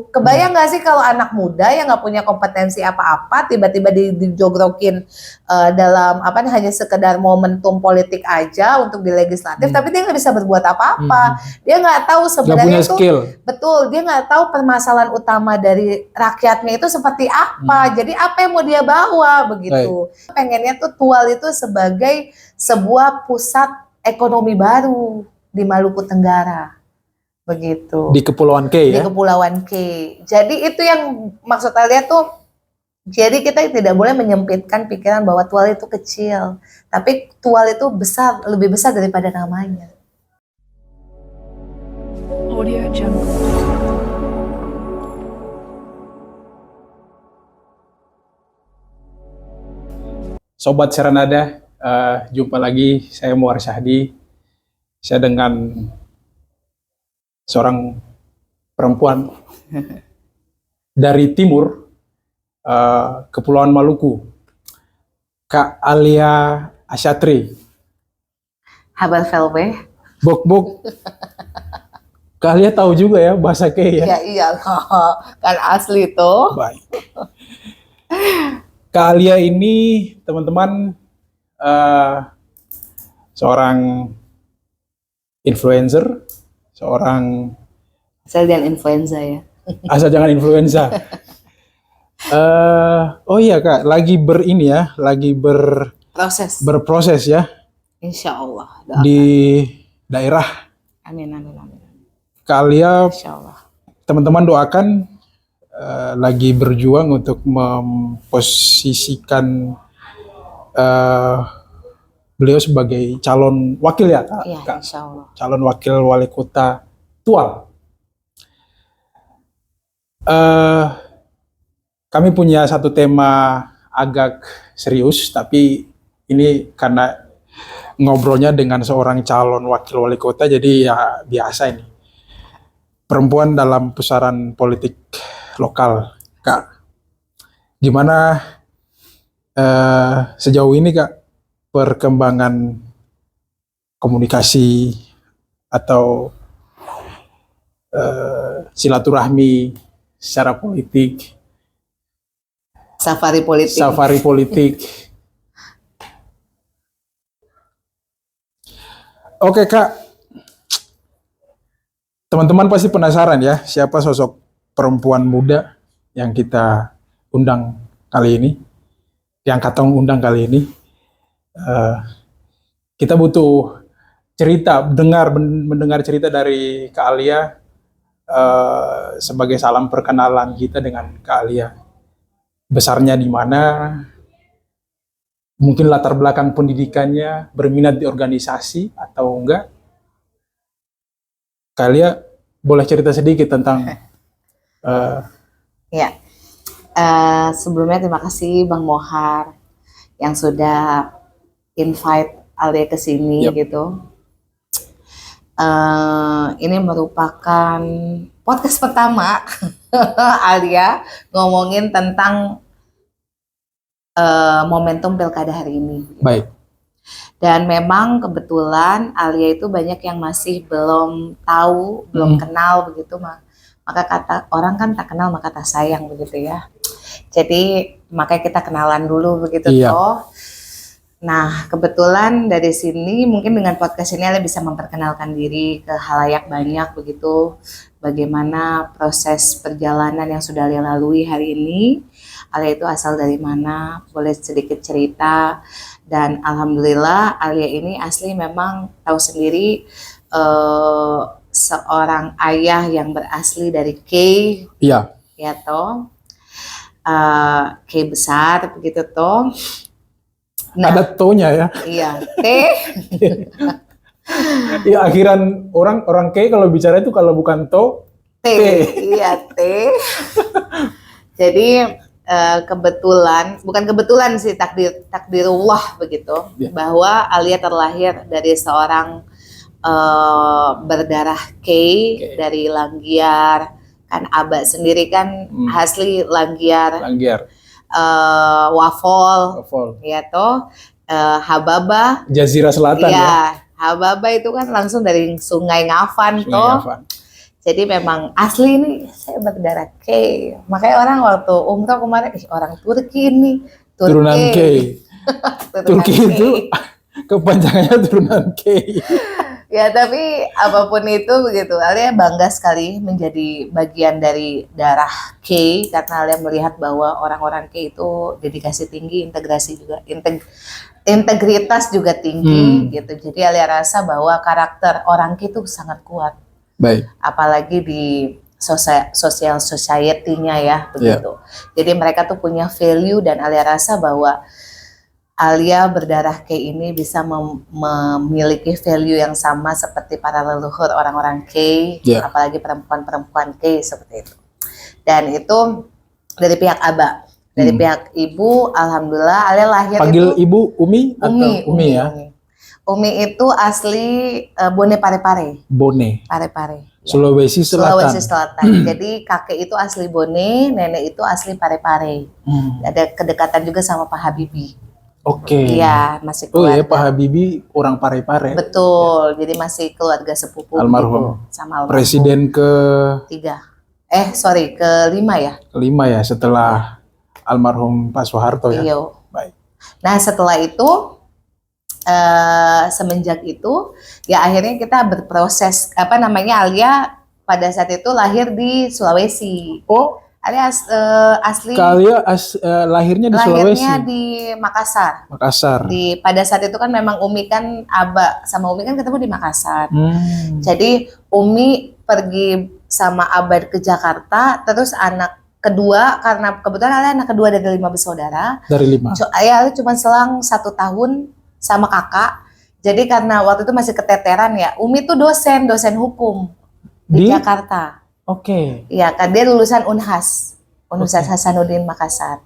Kebayang nggak sih kalau anak muda yang nggak punya kompetensi apa-apa tiba-tiba dijogrokin dalam apa hanya sekedar momentum politik aja untuk di legislatif, tapi dia nggak bisa berbuat apa-apa. Dia nggak tahu Nggak sebenarnya punya itu skill. betul. Dia nggak tahu permasalahan utama dari rakyatnya itu seperti apa. Jadi apa yang mau dia bawa begitu. Pengennya tuh Tual itu sebagai sebuah pusat ekonomi baru di Maluku Tenggara. Begitu. Di Kepulauan K ya? Di Kepulauan K. Jadi itu yang maksud Alia tuh, jadi kita tidak boleh menyempitkan pikiran bahwa Tual itu kecil. Tapi Tual itu besar, lebih besar daripada namanya. Audio Jungle. Sobat Serenada, jumpa lagi. Saya Muar Syahdi. Saya dengan seorang perempuan dari timur Kepulauan Maluku, Kak Alia Asyatri. Habar Velbe. Bok. Kak Alia tahu juga ya bahasa K ya? Ya iya, kan asli tuh. Baik. Kak Alia ini teman-teman seorang influencer, seorang Asal jangan influenza ya. asal jangan influenza. Oh iya Kak, lagi berproses ya Insya Allah. Doakan. di daerah. Amin. Kak Alia, Insya Allah. teman-teman doakan lagi berjuang untuk memposisikan beliau sebagai calon wakil ya Kak? Iya, Kak? Insya Allah. Calon wakil wali kota Tual. Kami punya satu tema agak serius, tapi ini karena ngobrolnya dengan seorang calon wakil wali kota, jadi ya biasa ini. Perempuan dalam pusaran politik lokal, Kak. Gimana sejauh ini Kak perkembangan komunikasi atau silaturahmi secara politik, Safari politik. Oke Kak, teman-teman pasti penasaran ya siapa sosok perempuan muda yang kita undang kali ini, yang Katong undang kali ini. Kita butuh cerita, mendengar cerita dari Kak Alia sebagai salam perkenalan kita dengan Kak Alia. Besarnya di mana, mungkin latar belakang pendidikannya, berminat di organisasi atau enggak. Kak Alia boleh cerita sedikit tentang Ya, sebelumnya terima kasih Bang Mohar yang sudah invite Alia ke sini gitu. Ini merupakan podcast pertama Alia ngomongin tentang momentum pilkada hari ini. Baik. Dan memang kebetulan Alia itu banyak yang masih belum tahu, belum kenal begitu, maka kata orang kan tak kenal maka tak sayang begitu ya. Jadi makanya kita kenalan dulu begitu toh. Nah kebetulan dari sini mungkin dengan podcast ini Alia bisa memperkenalkan diri ke halayak banyak begitu. Bagaimana proses perjalanan yang sudah Alia lalui hari ini. Alia itu asal dari mana, boleh sedikit cerita. Dan alhamdulillah Alia ini asli memang tahu sendiri seorang ayah yang berasli dari K. Iya. Ya toh. K besar begitu toh. Nah, ada to-nya ya. Iya, T. Ya akhiran orang K kalau bicara itu kalau bukan to, T. Iya, T. Jadi bukan kebetulan sih takdirullah begitu, bahwa Alia terlahir dari seorang berdarah K dari Langgiar. Kan Abah sendiri kan asli Langgiar. Wafol. Ya toh. Hababa. Jazirah Selatan ya. Hababa itu kan langsung dari Sungai Ngafan toh. Jadi memang asli ini saya berdarah K. Makanya orang waktu umroh kemarin, orang Turki nih, Turunan K. Turunan Turki K. itu kepanjangannya turunan K. Ya tapi apapun itu begitu, Alia bangga sekali menjadi bagian dari darah K karena Alia melihat bahwa orang-orang K itu dedikasi tinggi, integrasi juga, integritas juga tinggi gitu. Jadi Alia rasa bahwa karakter orang K itu sangat kuat. Baik. Apalagi di social society-nya ya begitu. Jadi mereka tuh punya value dan Alia rasa bahwa Alia berdarah K ini bisa memiliki value yang sama seperti para leluhur orang-orang K, apalagi perempuan-perempuan K seperti itu. Dan itu dari pihak Aba, dari pihak ibu, alhamdulillah Alia lahir panggil itu ibu Umi atau Umi ya? Umi itu asli Bone Parepare. Bone. Parepare. Ya. Sulawesi Selatan. Sulawesi Selatan. Jadi kakek itu asli Bone, nenek itu asli Parepare. Ada kedekatan juga sama Pak Habibie. Oke. Iya, masih keluarga. Oh ya, keluarga. Pak Habibie orang Parepare. Betul. Jadi masih keluarga sepupu almarhum. Gitu, sama almarhum. Presiden kelima ya. Kelima ya setelah almarhum Pak Soeharto ya. Iya. Baik. Nah, setelah itu semenjak itu ya akhirnya kita berproses Alia pada saat itu lahir di Sulawesi. Oh. Alia asli. Alia lahirnya di Sulawesi. Lahirnya di Makassar. Pada saat itu kan memang Umi kan Aba sama Umi kan ketemu di Makassar. Jadi Umi pergi sama Aba ke Jakarta, terus anak kedua karena kebetulan Alia anak kedua dari 5 bersaudara. Dari 5. Alia cuma selang 1 tahun sama kakak. Jadi karena waktu itu masih keteteran ya, Umi tuh dosen hukum di Jakarta. Oke. Iya, kan dia lulusan Universitas Hasanuddin Makassar.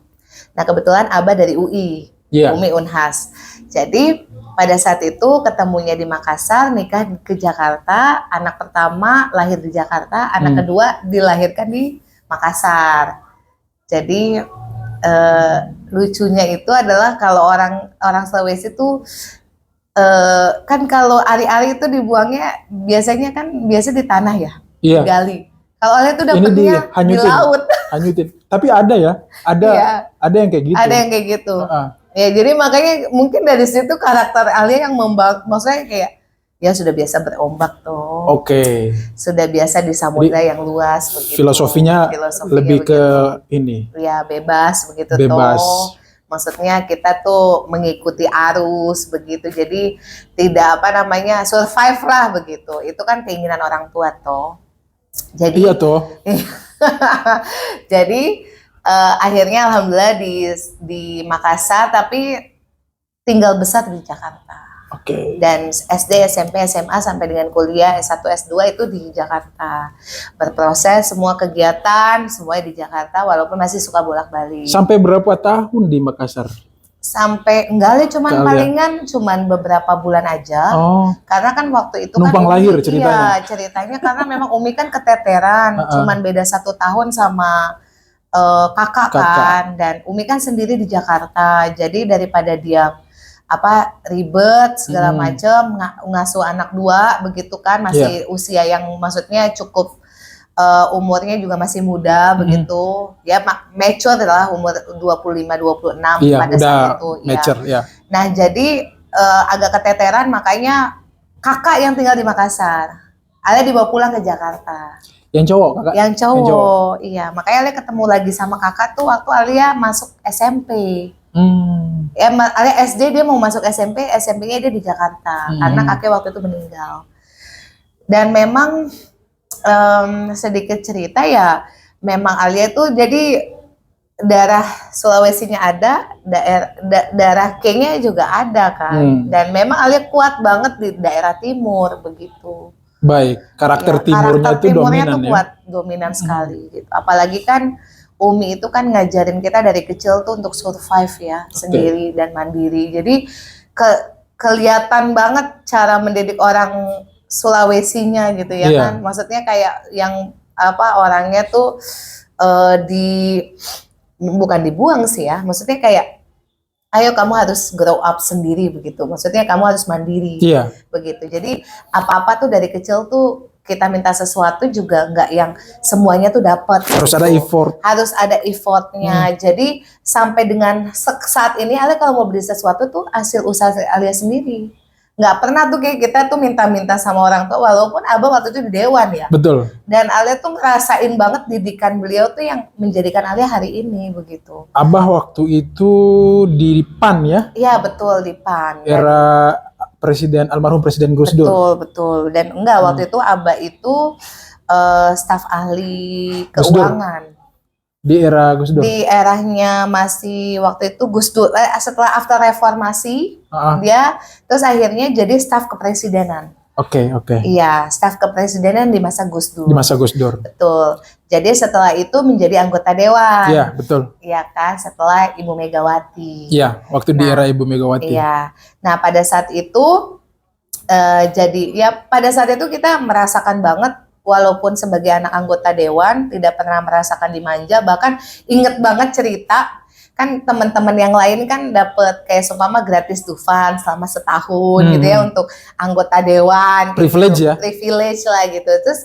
Nah, kebetulan Aba dari UI, Umi Unhas. Jadi pada saat itu ketemunya di Makassar, nikah ke Jakarta, anak pertama lahir di Jakarta, anak kedua dilahirkan di Makassar. Jadi lucunya itu adalah kalau orang Sulawesi itu kan kalau ari-ari itu dibuangnya biasanya di tanah ya, digali. Kalau Alia tuh dapetnya di laut. Hanyutin. Tapi ada ya, ada yang kayak gitu. Ada yang kayak gitu. Ya jadi makanya mungkin dari situ karakter Alia yang maksudnya kayak ya sudah biasa berombak tuh. Oke. Sudah biasa di samudra yang luas begitu. Filosofinya lebih begitu. Ke ini. Ya bebas begitu bebas. Maksudnya kita tuh mengikuti arus begitu. Jadi tidak survive lah begitu. Itu kan keinginan orang tua toh. Jadi iya toh. Jadi akhirnya alhamdulillah di Makassar tapi tinggal besar di Jakarta. Oke. Dan SD, SMP, SMA sampai dengan kuliah S1, S2 itu di Jakarta. Berproses semua kegiatan semuanya di Jakarta walaupun masih suka bolak-balik. Sampai berapa tahun di Makassar? Sampai palingan beberapa bulan aja. Karena kan waktu itu numpang lahir ceritanya. Iya, ceritanya karena memang Umi kan keteteran, cuman beda 1 tahun sama kakak kan, dan Umi kan sendiri di Jakarta. Jadi daripada dia ribet segala macam ngasuh anak 2 begitu kan, masih usia yang maksudnya cukup umurnya juga masih muda begitu ya, mature adalah umur 25-26 pada saat itu mature, ya. Nah jadi agak keteteran, makanya kakak yang tinggal di Makassar Alia dibawa pulang ke Jakarta. Yang cowok kakak? Yang cowok, iya. Makanya Alia ketemu lagi sama kakak tuh waktu Alia masuk SMP. Ya, Alia SD dia mau masuk SMP, SMP-nya dia di Jakarta karena kakek waktu itu meninggal. Dan memang sedikit cerita ya, memang Alia itu jadi darah Sulawesinya ada, darah K-nya juga ada kan, dan memang Alia kuat banget di daerah timur begitu. Baik, karakter timurnya itu dominan tuh kuat, dominan sekali gitu. Apalagi kan Umi itu kan ngajarin kita dari kecil tuh untuk survive ya, sendiri dan mandiri. Jadi kelihatan banget cara mendidik orang Sulawesinya gitu ya kan, maksudnya kayak yang orangnya tuh bukan dibuang sih ya, maksudnya kayak ayo kamu harus grow up sendiri begitu, maksudnya kamu harus mandiri begitu. Jadi apa-apa tuh dari kecil tuh kita minta sesuatu juga nggak yang semuanya tuh dapat. Harus ada effort. Harus ada effortnya. Jadi sampai dengan saat ini Alia kalau mau beli sesuatu tuh hasil usaha Alia sendiri. Nggak pernah tuh kayak kita tuh minta-minta sama orang tua, walaupun Abah waktu itu di Dewan ya. Betul. Dan Alia tuh ngerasain banget didikan beliau tuh yang menjadikan Alia hari ini begitu. Abah waktu itu di PAN ya? Iya betul, di PAN. Era almarhum Presiden Gus Dur. Betul. Dan enggak, waktu itu Abah itu staf ahli Gus Dur. keuangan. Di era Gus Dur. Di eranya masih waktu itu Gus Dur. Setelah after reformasi, dia terus akhirnya jadi staf kepresidenan. Oke. Iya, staf kepresidenan di masa Gus Dur. Di masa Gus Dur. Betul. Jadi setelah itu menjadi anggota dewan. Iya, betul. Iya kan, setelah Ibu Megawati. Iya, waktu di era Ibu Megawati. Iya. Nah, pada saat itu pada saat itu kita merasakan banget, walaupun sebagai anak anggota dewan tidak pernah merasakan dimanja, bahkan inget banget cerita kan teman-teman yang lain kan dapat kayak seumpama gratis Dufan selama setahun gitu ya untuk anggota dewan. Privilege gitu. ya? Privilege lah gitu. Terus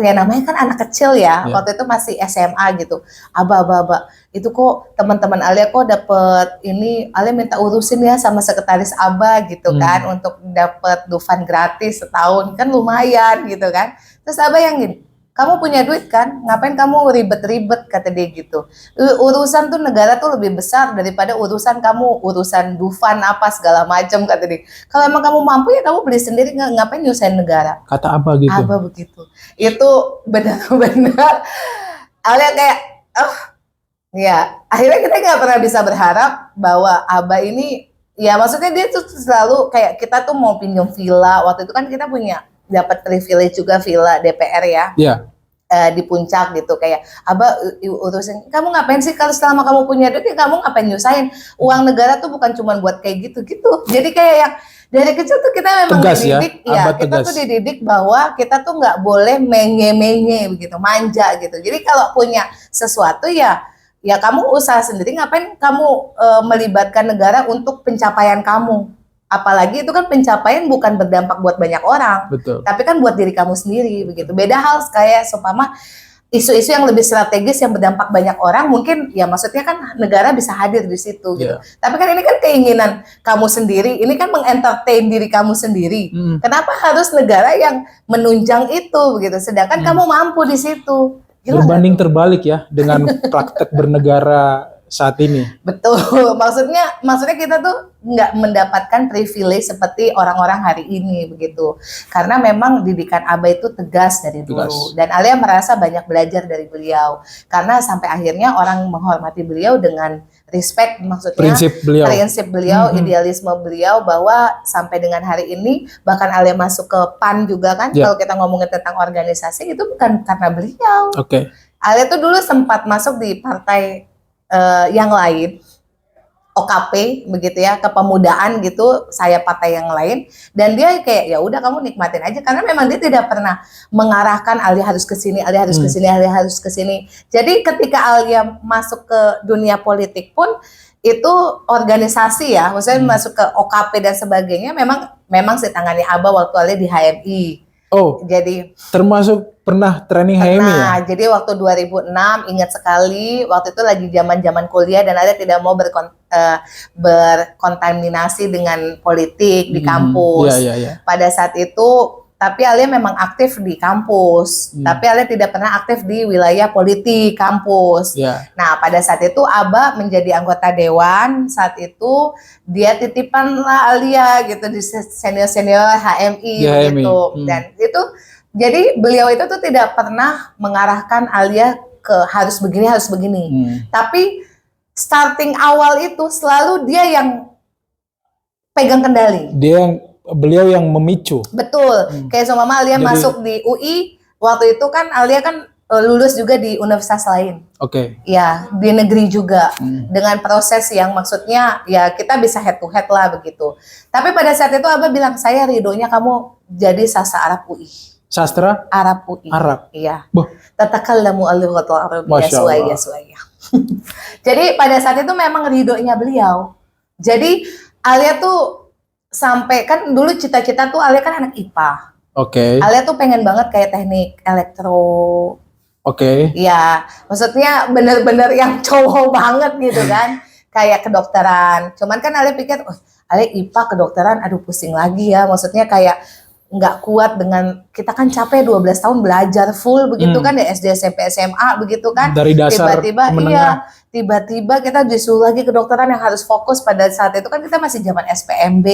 ya namanya kan anak kecil ya, waktu itu masih SMA gitu. Abah, itu kok teman-teman Alia kok dapet ini, Alia minta urusin ya sama sekretaris Abah gitu kan, untuk dapet Dufan gratis setahun, kan lumayan gitu kan. Terus Abah yang gini, kamu punya duit kan, ngapain kamu ribet-ribet, kata dia gitu. Urusan tuh negara tuh lebih besar daripada urusan kamu, urusan Dufan apa segala macam, kata dia. Kalau emang kamu mampu ya kamu beli sendiri, ngapain nyusahin negara. Kata Abah gitu. Abah begitu. Itu benar-benar Alia kayak, ya akhirnya kita nggak pernah bisa berharap bahwa Abah ini, ya maksudnya dia tuh selalu kayak kita tuh mau pinjam villa, waktu itu kan kita punya dapat privilege juga villa DPR ya. Iya. Di puncak gitu, kayak Abah urusin, kamu ngapain sih kalau selama kamu punya duit ya kamu ngapain nyusahin, uang negara tuh bukan cuma buat kayak gitu. Jadi kayak yang dari kecil tuh kita memang tegas dididik ya kita tuh dididik bahwa kita tuh nggak boleh menye-menye begitu, manja gitu. Jadi kalau punya sesuatu ya kamu usaha sendiri, ngapain kamu melibatkan negara untuk pencapaian kamu. Apalagi itu kan pencapaian bukan berdampak buat banyak orang, betul, tapi kan buat diri kamu sendiri begitu. Beda hal kayak seumpama isu-isu yang lebih strategis yang berdampak banyak orang, mungkin ya maksudnya kan negara bisa hadir di situ gitu. Tapi kan ini kan keinginan kamu sendiri, ini kan mengentertain diri kamu sendiri. Kenapa harus negara yang menunjang itu begitu, sedangkan kamu mampu di situ. Berbanding terbalik ya dengan praktek bernegara saat ini. Betul, maksudnya kita tuh nggak mendapatkan privilege seperti orang-orang hari ini begitu, karena memang didikan Abah itu tegas dari dulu, dan Alia merasa banyak belajar dari beliau, karena sampai akhirnya orang menghormati beliau dengan respect, maksudnya prinsip beliau, idealisme beliau, bahwa sampai dengan hari ini bahkan Alia masuk ke PAN juga kan, kalau kita ngomongin tentang organisasi itu bukan karena beliau. Alia tuh dulu sempat masuk di partai yang lain, OKP begitu ya, kepemudaan gitu, saya partai yang lain, dan dia kayak ya udah kamu nikmatin aja, karena memang dia tidak pernah mengarahkan Alia harus ke sini, Alia harus ke sini, Alia harus ke sini. Jadi ketika Alia masuk ke dunia politik pun itu organisasi ya, maksudnya masuk ke OKP dan sebagainya, memang sih tangannya Abah waktu Alia di HMI. Jadi termasuk pernah training HMI ya? Jadi waktu 2006 ingat sekali, waktu itu lagi zaman kuliah dan Alia tidak mau berkontaminasi dengan politik di kampus. Pada saat itu, tapi Alia memang aktif di kampus, tapi Alia tidak pernah aktif di wilayah politik kampus. Nah, pada saat itu Abah menjadi anggota dewan, saat itu dia titipan lah Alia gitu di senior-senior HMI gitu. Dan itu, jadi beliau itu tuh tidak pernah mengarahkan Alia ke harus begini. Tapi starting awal itu selalu dia yang pegang kendali. Beliau yang memicu. Betul. Kayak sama Mama Alia masuk di UI, waktu itu kan Alia kan lulus juga di universitas lain. Ya, di negeri juga. Dengan proses yang maksudnya ya kita bisa head to head lah begitu. Tapi pada saat itu Abah bilang, saya ridhonya kamu jadi sastra Arab UI. Sastra? Arab UI. Arab? Iya. Tatakallamu al-lughatul arabiyyah suwaya. Jadi pada saat itu memang ridhonya beliau. Jadi Alia tuh sampai kan dulu cita-cita tuh Alia kan anak IPA. Oke. Alia tuh pengen banget kayak teknik elektro. Oke. Ya, maksudnya bener-bener yang cowok banget gitu kan. Kayak kedokteran. Cuman kan Alia pikir, oh, Alia IPA kedokteran, aduh pusing lagi ya. Maksudnya kayak nggak kuat dengan, kita kan capek 12 tahun belajar full begitu kan ya, SD, SMP, SMA begitu kan. Dari dasar Tiba-tiba, ke menengah. iya, tiba-tiba kita disuruh lagi kedokteran yang harus fokus. Pada saat itu kan kita masih zaman SPMB,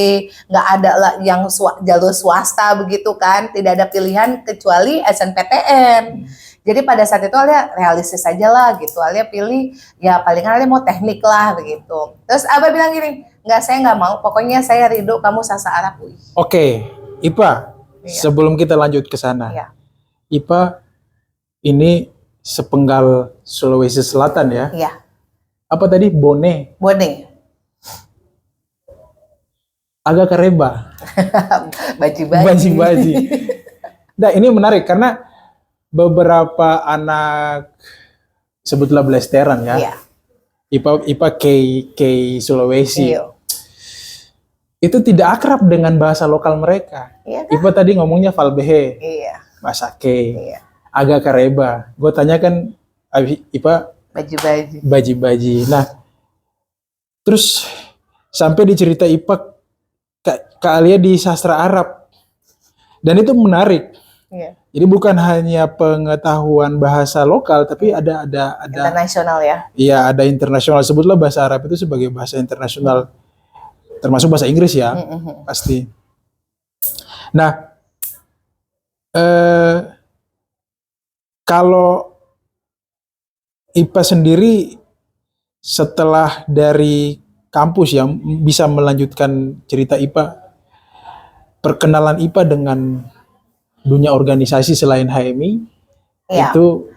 nggak ada lah yang jalur swasta begitu kan. Tidak ada pilihan kecuali SNPTN. Jadi pada saat itu Alia realistis aja lah gitu. Alia pilih ya palingan Alia mau teknik lah begitu. Terus Abah bilang gini, nggak, saya nggak mau. Pokoknya saya ridho kamu sasa Arab. Wih. Oke, IPA. Iya. Sebelum kita lanjut ke sana, Iya. IPA ini sepenggal Sulawesi Selatan ya. Iya. Apa tadi? Bone. Bone. Agak kareba. Baji-baji. Baji-baji. Nah, ini menarik karena beberapa anak sebutlah blasteran ya. Iya. IPA K Sulawesi. Iya. Itu tidak akrab dengan bahasa lokal mereka. Iya kan? IPA tadi ngomongnya Valbehe, Iya. bahasa K, Iya. agak kareba. Gue tanyakan IPA Baji-baji. baji-baji. Nah, terus sampai dicerita IPA Kak Alia di sastra Arab. Dan itu menarik. Iya. Jadi bukan hanya pengetahuan bahasa lokal, tapi ada Internasional ya. iya, ada internasional. Sebutlah bahasa Arab itu sebagai bahasa internasional, termasuk bahasa Inggris ya, pasti. Nah, kalau IPA sendiri setelah dari kampus ya bisa melanjutkan cerita IPA, perkenalan IPA dengan dunia organisasi selain HMI Iya. itu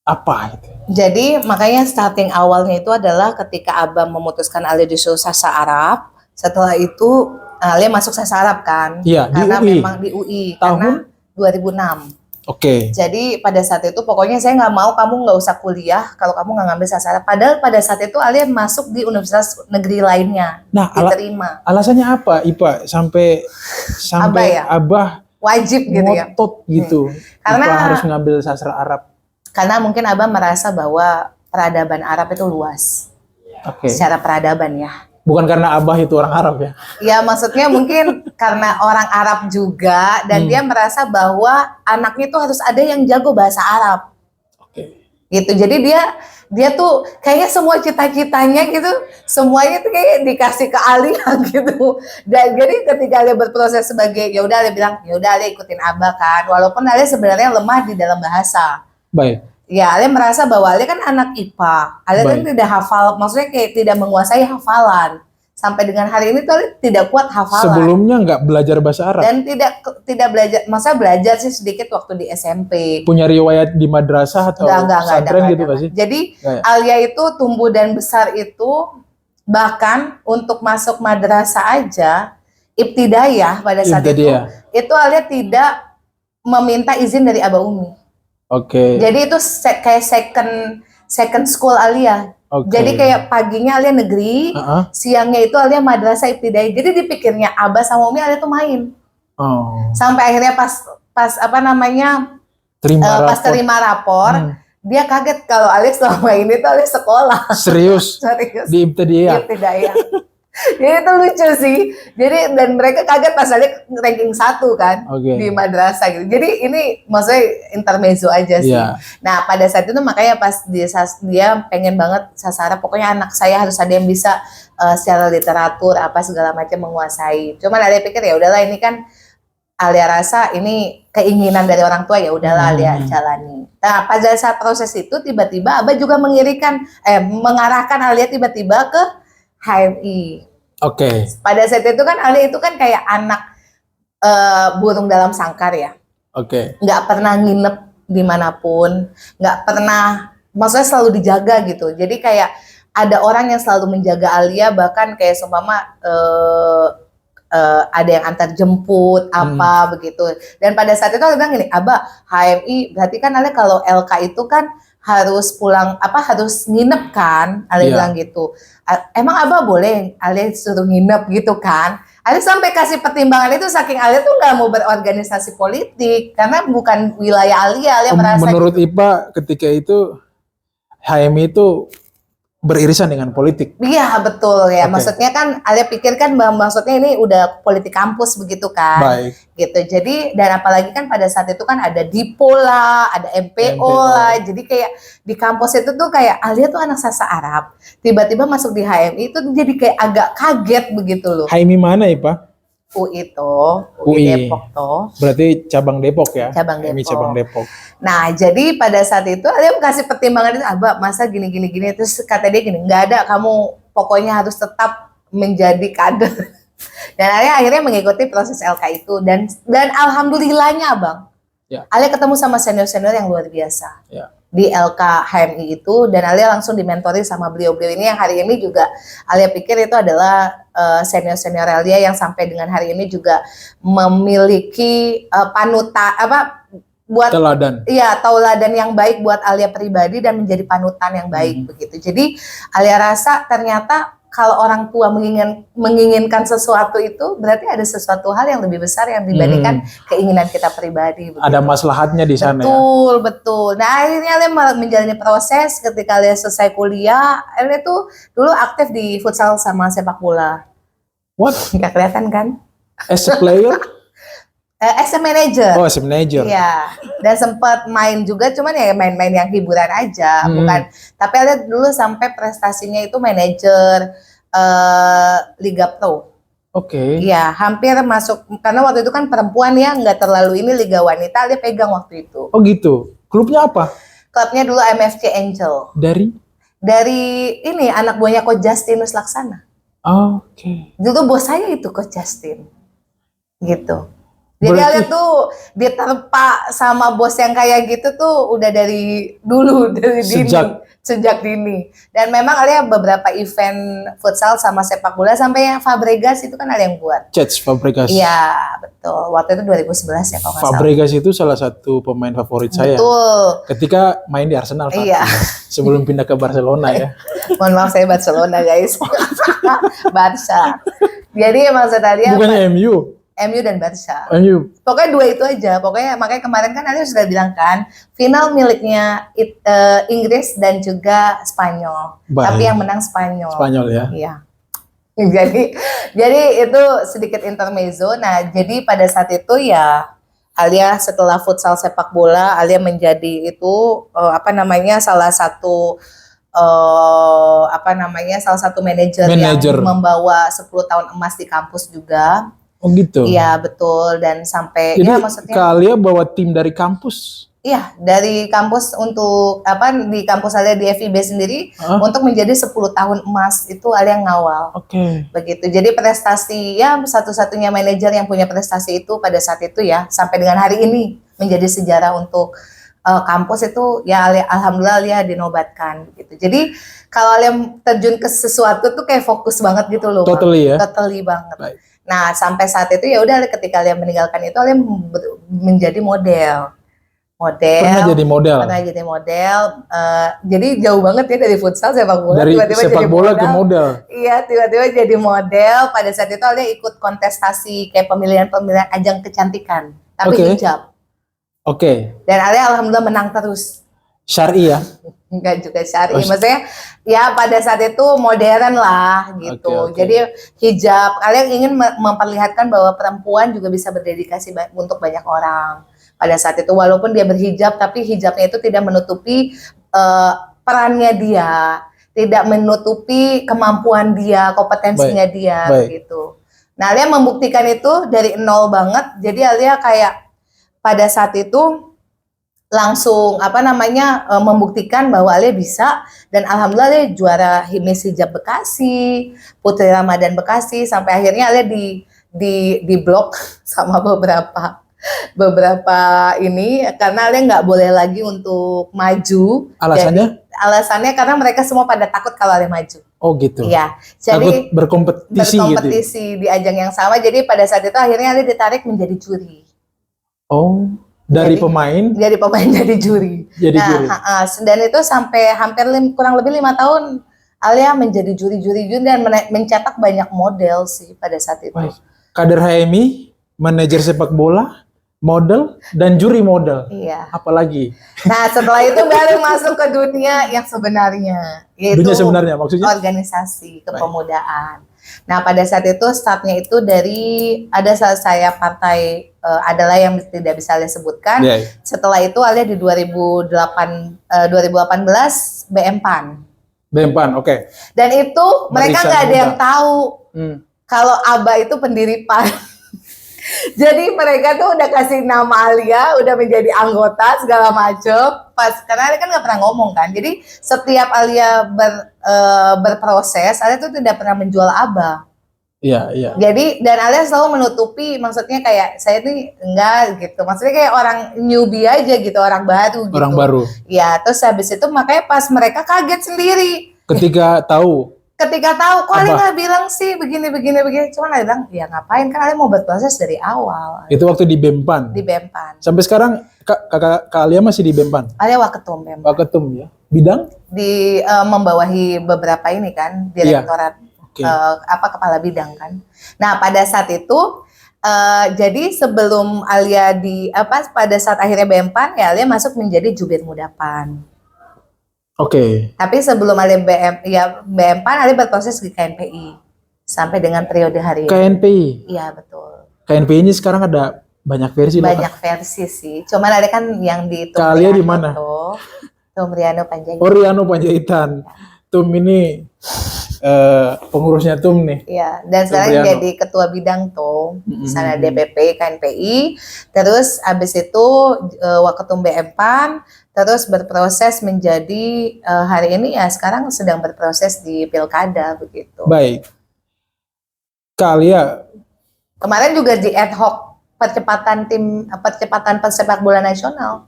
apa gitu? Jadi makanya starting awalnya itu adalah ketika Abah memutuskan Alia disuruh sastra Arab. Setelah itu Alia masuk sastra Arab kan? Iya, di karena UI. memang di UI. Tahun? Karena 2006. Oke. Jadi pada saat itu pokoknya saya nggak mau kamu nggak usah kuliah kalau kamu nggak ngambil sastra Arab. Padahal pada saat itu Alia masuk di universitas negeri lainnya, Nah, diterima. alasannya apa IPA sampai Abah ya? Abah Wajib gitu ya. ngotot gitu. Karena- IPA harus ngambil sastra Arab. Karena mungkin Abah merasa bahwa peradaban Arab itu luas. Oke. Secara peradaban ya. Bukan karena Abah itu orang Arab ya. Ya maksudnya mungkin karena orang Arab juga dan dia merasa bahwa anaknya itu harus ada yang jago bahasa Arab. Oke. Gitu. Jadi dia tuh kayaknya semua cita-citanya gitu semuanya tuh kayak dikasih ke Alia gitu. Dan jadi ketika Alia berproses sebagai ya udah Alia bilang ya udah Alia ikutin Abah kan. Walaupun Alia sebenarnya lemah di dalam bahasa. Baik. Ya, Alia merasa bahwa Alia kan anak IPA. Alia kan Baik. tidak hafal, maksudnya kayak tidak menguasai hafalan. Sampai dengan hari ini tuh Alia tidak kuat hafalan. Sebelumnya nggak belajar bahasa Arab. Dan tidak belajar, masa belajar sih sedikit waktu di SMP. Punya riwayat di madrasah atau Enggak pesantren ada, gitu nggak sih? Jadi Nggak ya? Alia itu tumbuh dan besar itu bahkan untuk masuk madrasah aja ibtidaiyah pada saat Ibtidaiyah. itu Alia tidak meminta izin dari Abah Umi. Oke. Jadi itu kayak second school Alia. Oke. Jadi kayak paginya Alia negeri, siangnya itu Alia madrasah ibtidaiyah. Jadi dipikirnya Abah sama Umi Alia tuh main. Oh. Sampai akhirnya pas apa namanya pas terima rapor, dia kaget kalau Alia selama ini tuh Alia sekolah. Serius? Serius. Di ibtidaiyah. Ibtidaiyah. Jadi itu lucu sih. Jadi dan mereka kaget pas Alia ranking 1 kan Oke. di madrasah gitu. Jadi ini maksudnya intermezzo aja sih. Iya. Nah pada saat itu makanya pas dia pengen banget sasara, pokoknya anak saya harus ada yang bisa secara literatur apa segala macam menguasai. Cuman Alia pikir ya udahlah ini kan Alia rasa ini keinginan dari orang tua, ya udahlah Alia jalani. Nah pada saat proses itu tiba-tiba Abah juga mengarahkan Alia tiba-tiba ke HMI. Oke. Pada saat itu kan Alia itu kan kayak anak burung dalam sangkar ya. Oke. Nggak pernah nginep dimanapun, nggak pernah, maksudnya selalu dijaga gitu. Jadi kayak ada orang yang selalu menjaga Alia, bahkan kayak seumpama ada yang antar jemput apa begitu. Dan pada saat itu Alia bilang gini, Abah HMI berarti kan Alia kalau LK itu kan harus pulang harus nginep kan, Alia Iya. bilang gitu. Emang Abah boleh Alia suruh nginep gitu kan? Alia sampai kasih pertimbangan itu saking Alia tuh nggak mau berorganisasi politik karena bukan wilayah Alia merasa Menurut gitu. IPA ketika itu HMI itu beririsan dengan politik. Iya betul ya, Oke. maksudnya kan Alia pikir kan bahwa maksudnya ini udah politik kampus begitu kan, Baik. gitu. Jadi dan apalagi kan pada saat itu kan ada Dipo lah, ada MPO lah, jadi kayak di kampus itu tuh kayak Alia tuh anak sastra Arab, tiba-tiba masuk di HMI itu jadi kayak agak kaget begitu loh. HMI mana IPA? UI UI. Depok toh. Berarti cabang Depok ya? Cabang HMI Depok. cabang Depok. Nah, jadi pada saat itu Alia kasih pertimbangan itu, Abah masa gini terus kata dia gini, nggak ada, kamu pokoknya harus tetap menjadi kader. Dan Alia akhirnya mengikuti proses LK itu dan alhamdulillahnya Abang. Ya. Alia ketemu sama senior-senior yang luar biasa. Ya. Di LK HMI itu dan Alia langsung dimentori sama beliau-beliau ini yang hari ini juga Alia pikir itu adalah senior-senior Alia yang sampai dengan hari ini juga memiliki panutan buat Teladan. iya tauladan yang baik buat Alia pribadi dan menjadi panutan yang baik begitu. Jadi Alia rasa ternyata kalau orang tua menginginkan sesuatu itu berarti ada sesuatu hal yang lebih besar yang dibandingkan keinginan kita pribadi. Begitu. Ada maslahatnya di sana. Betul. Nah akhirnya Alia menjalani proses ketika Alia selesai kuliah. Alia tuh dulu aktif di futsal sama sepak bola. What? Nggak kelihatan kan? As a player? As a manager. Oh, as a manager. Iya. Dan sempat main juga, cuman ya main-main yang hiburan aja, bukan. Tapi Alia dulu sampai prestasinya itu manajer Liga Pro. Oke. Iya, hampir masuk karena waktu itu kan perempuan ya, nggak terlalu ini Liga Wanita Alia pegang waktu itu. Oh gitu. Klubnya apa? Klubnya dulu MFC Angel. Dari ini anak buahnya Coach Justinus Laksana. Oke. Dulu bos saya itu Coach Justin. Gitu. Jadi Alia tuh diterpa sama bos yang kayak gitu tuh udah dari dulu, dari sejak dini. Dan memang Alia beberapa event futsal sama sepak bola sampai yang Fabregas itu kan Alia yang buat. Fabregas. Iya, betul. Waktu itu 2011 ya kalau nggak salah. Fabregas itu salah satu pemain favorit saya. Betul. Ketika main di Arsenal. Iya. Sebelum pindah ke Barcelona ya. Mohon maaf saya Barcelona guys. Barca. Jadi maksud Alia bukannya MU dan Barca. MU. Pokoknya dua itu aja. Pokoknya makanya kemarin kan Alia sudah bilang kan, final miliknya Inggris dan juga Spanyol. Baik. Tapi yang menang Spanyol. Spanyol ya. Iya. Jadi itu sedikit intermezzo. Nah, jadi pada saat itu ya Alia setelah futsal sepak bola, Alia menjadi itu salah satu salah satu manajer yang membawa 10 tahun emas di kampus juga. Oh gitu. Iya betul dan sampai jadi, ya maksudnya. Alia bawa tim dari kampus. Iya dari kampus untuk di kampus Alia di FIB sendiri untuk menjadi 10 tahun emas itu Alia ngawal. Oke. Begitu. Jadi prestasi ya satu-satunya manajer yang punya prestasi itu pada saat itu ya sampai dengan hari ini menjadi sejarah untuk kampus itu ya alhamdulillah Alia dinobatkan gitu. Jadi kalau Alia terjun ke sesuatu tuh kayak fokus banget gitu loh. Totally ya. Totally banget. Baik. Nah sampai saat itu ya udah ketika Alia meninggalkan itu Alia menjadi model. Pernah jadi model. Jadi jauh banget ya dari futsal sepak bola. Dari tiba-tiba sepak jadi bola ke model. Iya tiba-tiba jadi model. Pada saat itu Alia ikut kontestasi kayak pemilihan ajang kecantikan. Tapi hijab. Oke. Dan Alia alhamdulillah menang terus. Syar'i ya? Enggak juga syar'i, maksudnya ya pada saat itu modern lah gitu. Jadi hijab, kalian ingin memperlihatkan bahwa perempuan juga bisa berdedikasi untuk banyak orang. Pada saat itu walaupun dia berhijab, tapi hijabnya itu tidak menutupi perannya dia, tidak menutupi kemampuan dia, kompetensinya dia, begitu. Nah Alia membuktikan itu dari nol banget, jadi Alia kayak pada saat itu langsung membuktikan bahwa Alia bisa dan alhamdulillah Alia juara Miss Hijab Bekasi, Putri Ramadan Bekasi sampai akhirnya Alia di blok sama beberapa ini karena Alia nggak boleh lagi untuk maju. Alasannya? Alasannya karena mereka semua pada takut kalau Alia maju. Oh gitu. Iya. Jadi berkompetisi gitu. Di ajang yang sama. Jadi pada saat itu akhirnya Alia ditarik menjadi juri. Oh. Dari Jadi- pemain jadi pemain jadi juri. jadi Nah, juri. dan itu sampai hampir kurang lebih 5 tahun Alia menjadi juri-juri dan mencetak banyak model sih pada saat itu. Baik. Kader HMI, manajer sepak bola, model, dan juri model. Iya. Apalagi? Nah, setelah itu baru masuk ke dunia yang sebenarnya, yaitu Dunia sebenarnya maksudnya? organisasi kepemudaan. Nah, pada saat itu startnya itu dari ada saya partai adalah yang tidak bisa Alia sebutkan. Iya, iya. Setelah itu Alia di 2018 BM PAN. Bempan, oke. Dan itu mereka Barisan nggak ada Muda. yang tahu Hmm. kalau Aba itu pendiri PAN. Jadi mereka tuh udah kasih nama Alia, udah menjadi anggota segala macem. Pas karena Alia kan nggak pernah ngomong kan. Jadi setiap Alia berproses, Alia tuh tidak pernah menjual Aba. Iya, iya. Jadi dan Alia selalu menutupi, maksudnya kayak saya ini enggak gitu. Maksudnya kayak orang newbie aja gitu, orang baru gitu. Orang baru. Ya, terus habis itu makanya pas mereka kaget sendiri. Ketika tahu, Ketika tahu, kok Alia Apa? nggak bilang sih begini. Cuman Alia bilang, ya ngapain kan Alia mau berproses dari awal itu waktu di Bempan. di BEMPAN. Sampai sekarang Kak Alia masih di Bempan. Alia waketum BEMPAN. Waketum ya. Bidang? Di membawahi beberapa ini kan, direktorat Oke. kepala bidang kan. Nah, pada saat itu jadi sebelum Alia pada saat akhirnya BEMPAN ya Alia masuk menjadi jubir muda PAN. Oke. Tapi sebelum Alia BEMPAN Alia berproses di KNPI sampai dengan periode hari ini. KNPI. Iya, betul. KNPI ini sekarang ada banyak versi loh. Banyak versi sih. Cuman ada kan yang di Kak Alia di Tumriano mana? tuh. Tumriano Panjaitan. Oriano Panjaitan. Tum ini pengurusnya Tum nih. Iya, dan sekarang Tumriano. jadi ketua bidang tuh, Mm-mm. sana DPP KNPI, terus abis itu waketum BEMPAN, terus berproses menjadi hari ini ya sekarang sedang berproses di pilkada begitu. Baik. Kak Alia, Kemarin juga di ad hoc percepatan persepak bola nasional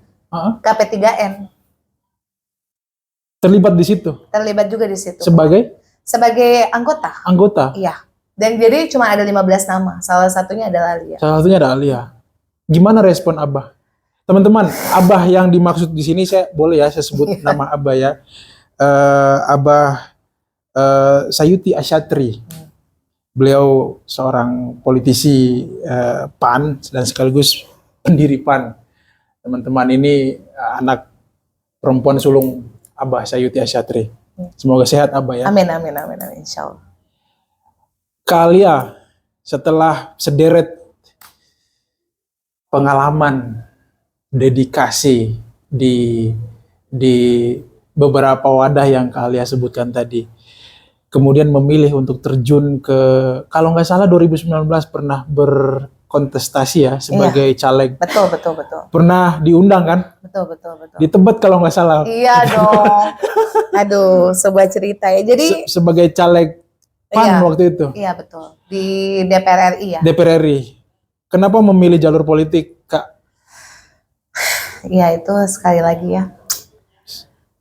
KP3N terlibat di situ terlibat juga di situ sebagai anggota. anggota. Iya. Dan jadi cuma ada 15 nama, salah satunya adalah Alia. Salah satunya ada Alia. Gimana respon Abah? Teman-teman, Abah yang dimaksud di sini saya boleh ya saya sebut nama Abah ya. Abah Sayuti Asyatri. Beliau seorang politisi PAN dan sekaligus pendiri PAN. Teman-teman ini anak perempuan sulung Abah Sayuti Asyatri. Semoga sehat Abah ya. Amin, insya Allah. Kak Alia, setelah sederet pengalaman, dedikasi di beberapa wadah yang Kak Alia sebutkan tadi, kemudian memilih untuk terjun ke, kalau nggak salah 2019 pernah berkontestasi ya sebagai caleg. Betul. Pernah diundang kan? Betul. Di Tebet kalau nggak salah. Iya dong. Aduh, sebuah cerita ya. Jadi sebagai caleg PAN waktu itu. Iya betul. Di DPR RI ya. DPR RI. Kenapa memilih jalur politik, Kak? Iya itu sekali lagi ya.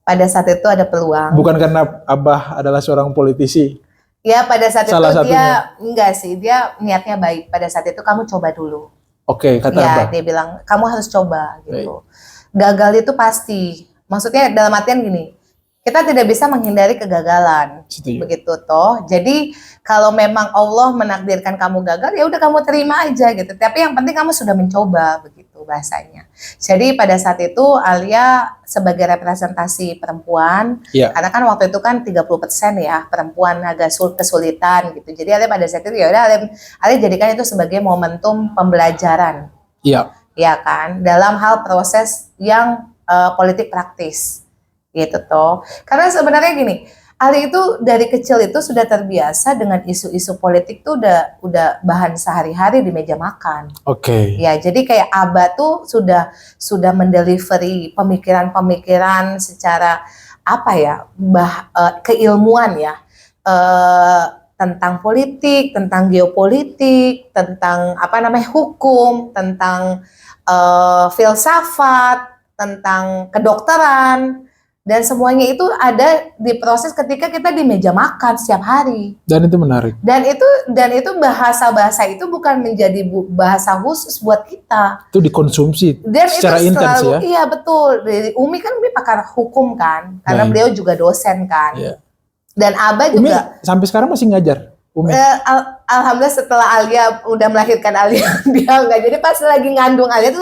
Pada saat itu ada peluang. Bukan karena Abah adalah seorang politisi. Ya pada saat Salah itu satunya. dia enggak sih, dia niatnya baik. Pada saat itu kamu coba dulu. Oke, kata Ya Abah. dia bilang kamu harus coba gitu. Gagal itu pasti. Maksudnya dalam artian gini, kita tidak bisa menghindari kegagalan. Setuju. Begitu toh. Jadi kalau memang Allah menakdirkan kamu gagal, ya udah kamu terima aja gitu. Tapi yang penting kamu sudah mencoba begitu bahasanya. Jadi pada saat itu Alia sebagai representasi perempuan, Iya. karena kan waktu itu kan 30% ya perempuan agak kesulitan gitu. Jadi Alia pada saat itu ya udah Alia jadikan itu sebagai momentum pembelajaran. Iya. Ya kan, dalam hal proses yang politik praktis gitu toh. Karena sebenarnya gini, Ali itu dari kecil itu sudah terbiasa dengan isu-isu politik tuh udah bahan sehari-hari di meja makan. Oke. Ya, jadi kayak Aba tuh sudah mendelivery pemikiran-pemikiran secara apa ya, keilmuan ya. Tentang politik, tentang geopolitik, tentang hukum, tentang filsafat, tentang kedokteran, Dan semuanya itu ada diproses ketika kita di meja makan setiap hari. Dan itu menarik. Dan itu bahasa itu bukan menjadi bahasa khusus buat kita. Itu dikonsumsi Dan secara itu intens selalu, ya. iya betul. Umi kan pakar hukum kan, karena Baik. beliau juga dosen kan. Iya. Dan Abah Umi juga sampai sekarang masih ngajar. Umi. alhamdulillah setelah Alia udah melahirkan Alia dia enggak, jadi pas lagi ngandung Alia tuh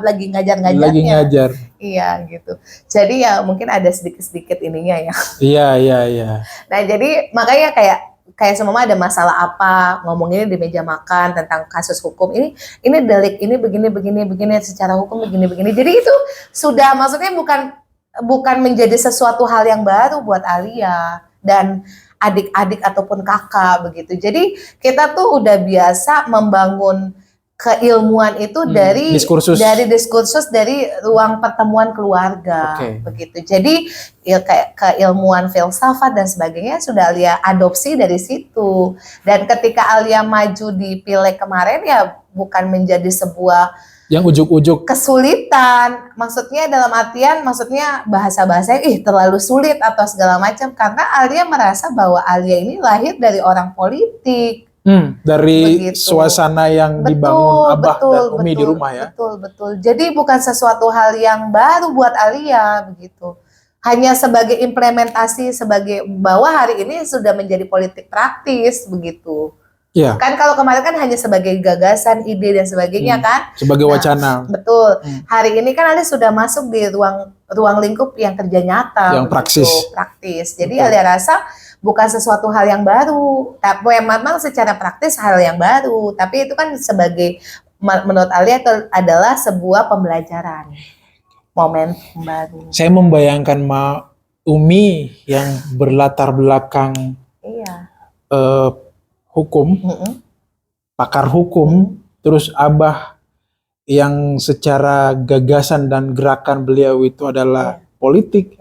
lagi ngajar-ngajarnya. Lagi ngajar. Iya gitu. Jadi ya mungkin ada sedikit-sedikit ininya ya. Iya. Nah jadi makanya kayak semua ada masalah apa, ngomongin di meja makan tentang kasus hukum ini delik ini begini secara hukum begini. Jadi itu sudah, maksudnya bukan menjadi sesuatu hal yang baru buat Alia dan adik-adik ataupun kakak begitu. Jadi kita tuh udah biasa membangun keilmuan itu dari diskursus dari ruang pertemuan keluarga. Begitu. Jadi ya kayak keilmuan filsafat dan sebagainya sudah Alia adopsi dari situ. Dan ketika Alia maju di Pileg kemarin ya bukan menjadi sebuah yang ujuk-ujuk kesulitan, maksudnya dalam artian bahasa-bahasanya terlalu sulit atau segala macam, karena Alia merasa bahwa Alia ini lahir dari orang politik. Dari begitu. Suasana yang dibangun Abah dan Umi di rumah ya. Betul. Jadi bukan sesuatu hal yang baru buat Alia begitu. Hanya sebagai implementasi, sebagai bahwa hari ini sudah menjadi politik praktis begitu. Ya. Kan kalau kemarin kan hanya sebagai gagasan, ide dan sebagainya kan. Sebagai wacana. Betul. Hari ini kan Alia sudah masuk di ruang lingkup yang kerja nyata. Yang praktis. Jadi Alia rasa bukan sesuatu hal yang baru. Tapi memang secara praktis hal yang baru. Tapi itu kan sebagai, menurut Alia adalah sebuah pembelajaran. Momen baru. Saya membayangkan Umi yang berlatar belakang hukum, pakar hukum, terus Abah yang secara gagasan dan gerakan beliau itu adalah politik,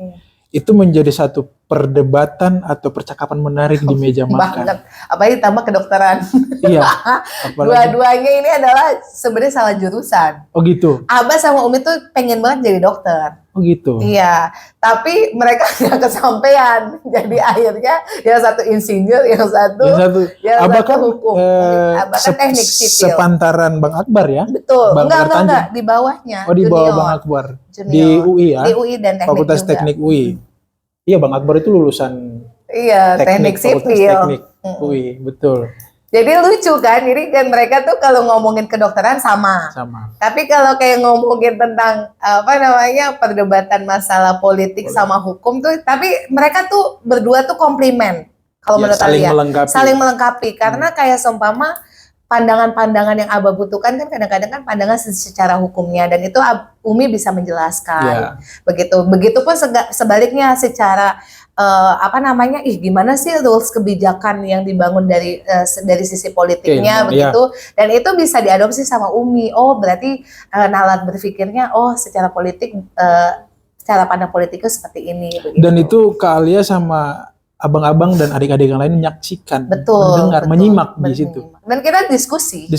itu menjadi satu perdebatan atau percakapan menarik di meja makan. Banget. Apalagi tambah kedokteran. Iya. Dua-duanya ini adalah sebenarnya salah jurusan. Oh gitu. Abah sama Umi tuh pengen banget jadi dokter. Oh gitu. Iya, tapi mereka nggak kesampaian. Jadi akhirnya yang satu insinyur, yang satu Abah kan hukum. Abah kan teknik sipil. Sepantaran Bang Akbar ya? Betul. Enggak, di bawahnya. Oh, di bawah Bang Akbar. Junior. Di UI ya? Di UI dan teknik Fakultas juga. Teknik UI. Iya, Bang Akbar itu lulusan teknik sipil. Teknik UI, betul. Jadi lucu kan, jadi kan mereka tuh kalau ngomongin kedokteran sama. Tapi kalau kayak ngomongin tentang perdebatan masalah politik sama hukum tuh, tapi mereka tuh berdua tuh komplimen. Kalau menurut Alia, saling melengkapi. Karena kayak seumpama pandangan-pandangan yang Abah butuhkan kan kadang-kadang kan pandangan secara hukumnya, dan itu Umi bisa menjelaskan. Begitupun sebaliknya secara gimana sih rules kebijakan yang dibangun dari sisi politiknya begitu, dan itu bisa diadopsi sama Umi. Oh berarti nalar berpikirnya secara politik, cara pandang politiknya seperti ini begitu. Dan itu Kak Alia sama abang-abang dan adik-adik yang lain menyaksikan, mendengar, menyimak di situ. Dan kita diskusi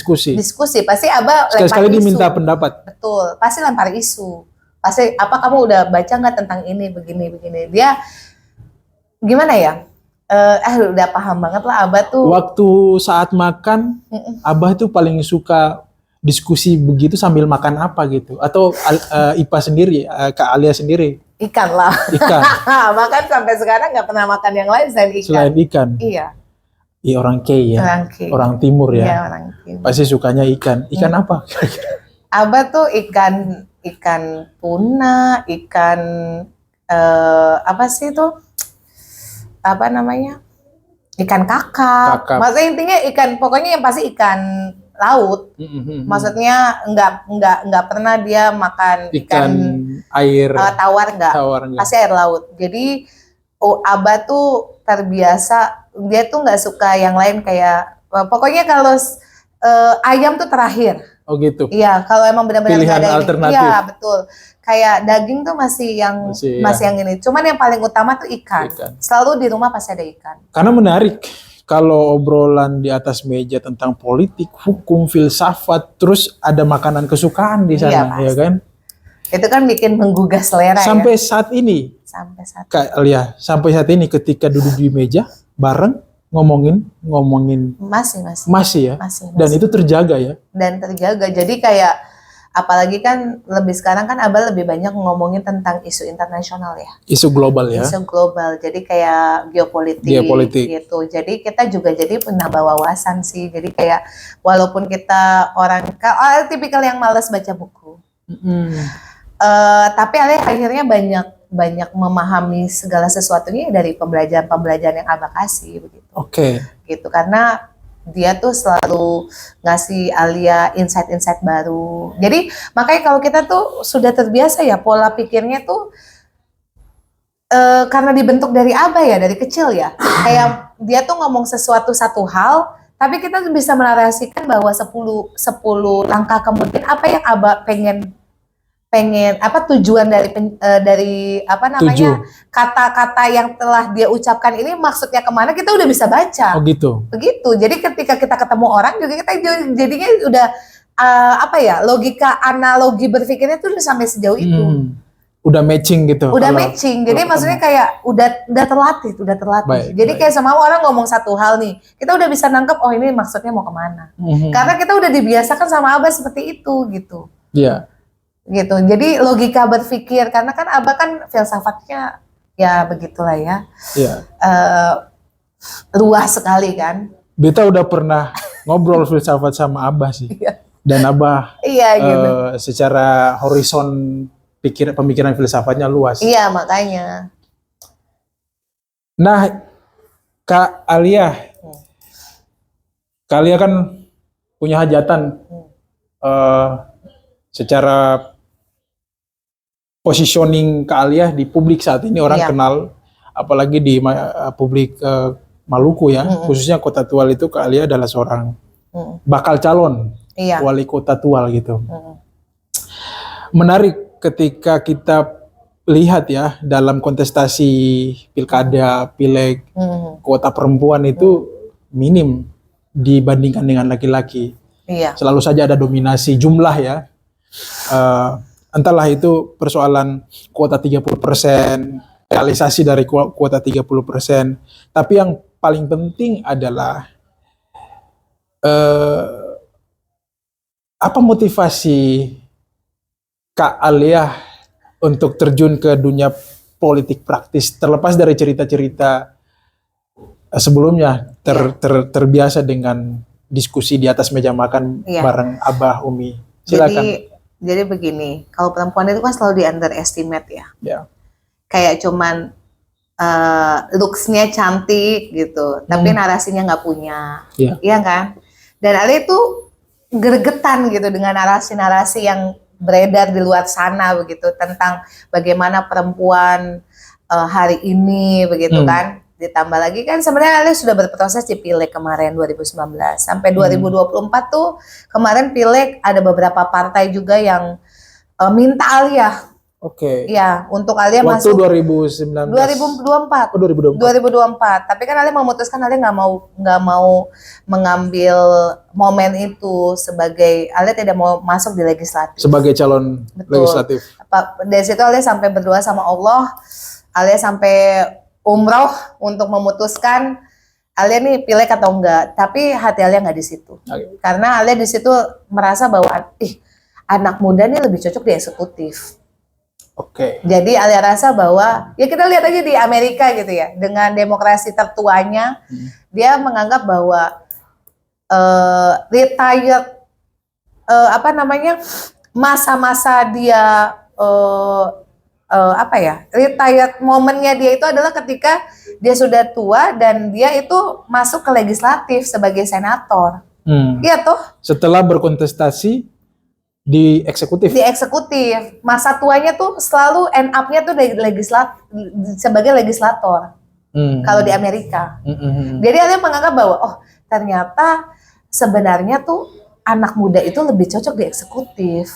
pasti Abah sekali-sekali diminta pendapat. Betul, pasti lempar isu. Pasti kamu udah baca nggak tentang ini begini dia gimana ya? Udah paham banget lah Abah tuh. Waktu saat makan, Abah tuh paling suka diskusi begitu sambil makan apa gitu? Atau Ipa sendiri, Kak Alia sendiri? Ikan lah. Ikan. Bahkan sampai sekarang nggak pernah makan yang lain selain ikan. Selain ikan. Iya. Iya, orang Kei ya. Orang Timur ya. Iya, orang Timur. Pasti sukanya ikan. Ikan apa? Abah tuh ikan tuna, ikan apa sih tuh? Apa namanya, ikan kakap. Maksudnya intinya pokoknya yang pasti ikan laut. Maksudnya nggak pernah dia makan ikan air tawar nggak, pasti air laut. Jadi Abah tuh terbiasa, dia tuh nggak suka yang lain kayak pokoknya kalau ayam tuh terakhir. Oh gitu. Iya, kalau emang benar-benar pilihan alternatif. Iya betul. Kayak daging tuh masih yang ini. Cuman yang paling utama tuh ikan. Selalu di rumah pasti ada ikan. Karena menarik kalau obrolan di atas meja tentang politik, hukum, filsafat, terus ada makanan kesukaan di sana, ya kan? Oke. Itu kan bikin menggugah selera Sampai ya. saat ini, Sampai saat Kak Alia, sampai saat ini ketika duduk di meja bareng ngomongin masih masih ya, dan itu terjaga ya. dan terjaga. Jadi kayak apalagi kan lebih sekarang kan Abah lebih banyak ngomongin tentang isu internasional ya. Isu global ya. Isu global. Jadi kayak geopolitik gitu. Jadi kita juga jadi menambah wawasan sih. Jadi kayak walaupun kita tipikal yang malas baca buku. Tapi akhirnya banyak memahami segala sesuatunya dari pembelajaran yang Abah kasih begitu. Oke. Gitu karena dia tuh selalu ngasih Alia insight-insight baru. Jadi makanya kalau kita tuh sudah terbiasa ya pola pikirnya tuh karena dibentuk dari Abah ya dari kecil ya. Kayak dia tuh ngomong sesuatu satu hal, tapi kita bisa menarasikan bahwa 10 langkah kemudian apa yang Abah pengen tujuan dari apa namanya kata-kata yang telah dia ucapkan ini maksudnya kemana kita udah bisa baca. Oh gitu. Begitu. Jadi ketika kita ketemu orang juga kita jadinya udah logika analogi berpikirnya tuh udah sampai sejauh itu. Udah matching gitu. Udah matching. Jadi maksudnya kayak udah terlatih. Jadi kayak sama orang ngomong satu hal nih, kita udah bisa nangkep oh ini maksudnya mau kemana. Karena kita udah dibiasakan sama Abah seperti itu gitu. Iya. Gitu. Jadi logika berpikir karena kan Abah kan filsafatnya ya begitulah ya. Iya. Luas sekali kan. Beta udah pernah ngobrol filsafat sama Abah sih. Dan Abah gitu. Secara horizon pemikiran filsafatnya luas. Iya, makanya. Nah, Kak Alia kan punya hajatan secara positioning Kak Alia di publik saat ini orang kenal, apalagi di publik Maluku ya, khususnya Kota Tual itu Kak Alia adalah seorang bakal calon wali kota Tual gitu. Menarik ketika kita lihat ya dalam kontestasi pilkada, pileg, kuota perempuan itu minim dibandingkan dengan laki-laki. Selalu saja ada dominasi jumlah ya. Entahlah itu persoalan kuota 30%, realisasi dari kuota 30%. Tapi yang paling penting adalah apa motivasi Kak Alia untuk terjun ke dunia politik praktis, terlepas dari cerita-cerita sebelumnya terbiasa dengan diskusi di atas meja makan bareng Abah Umi. Silakan. Jadi begini, kalau perempuan itu kan selalu di underestimate ya. Kayak cuman looks-nya cantik gitu, tapi narasinya nggak punya, iya kan? Dan Alia itu gregetan gitu dengan narasi-narasi yang beredar di luar sana begitu tentang bagaimana perempuan hari ini begitu kan. Ditambah lagi kan sebenarnya Alia sudah berproses di pileg kemarin 2019 sampai 2024 tuh kemarin pileg ada beberapa partai juga yang minta Alia. Ya, untuk Alia waktu masuk 2019 2024. Oh, 2024. Tapi kan Alia memutuskan Alia nggak mau mengambil momen itu sebagai Alia tidak mau masuk di legislatif. Sebagai calon legislatif. Dari situ Alia sampai berdoa sama Allah. Alia sampai umroh untuk memutuskan Alia nih pileg atau enggak, tapi hati Alia nggak di situ. Karena Alia di situ merasa bahwa anak muda nih lebih cocok di eksekutif. Jadi Alia rasa bahwa ya kita lihat aja di Amerika gitu ya, dengan demokrasi tertuanya, dia menganggap bahwa retired masa-masa dia retired momennya dia itu adalah ketika dia sudah tua dan dia itu masuk ke legislatif sebagai senator. Iya tuh. Setelah berkontestasi di eksekutif. Di eksekutif. Masa tuanya tuh selalu end up-nya tuh sebagai legislator. Kalau di Amerika. Jadi dia menganggap bahwa ternyata sebenarnya tuh anak muda itu lebih cocok di eksekutif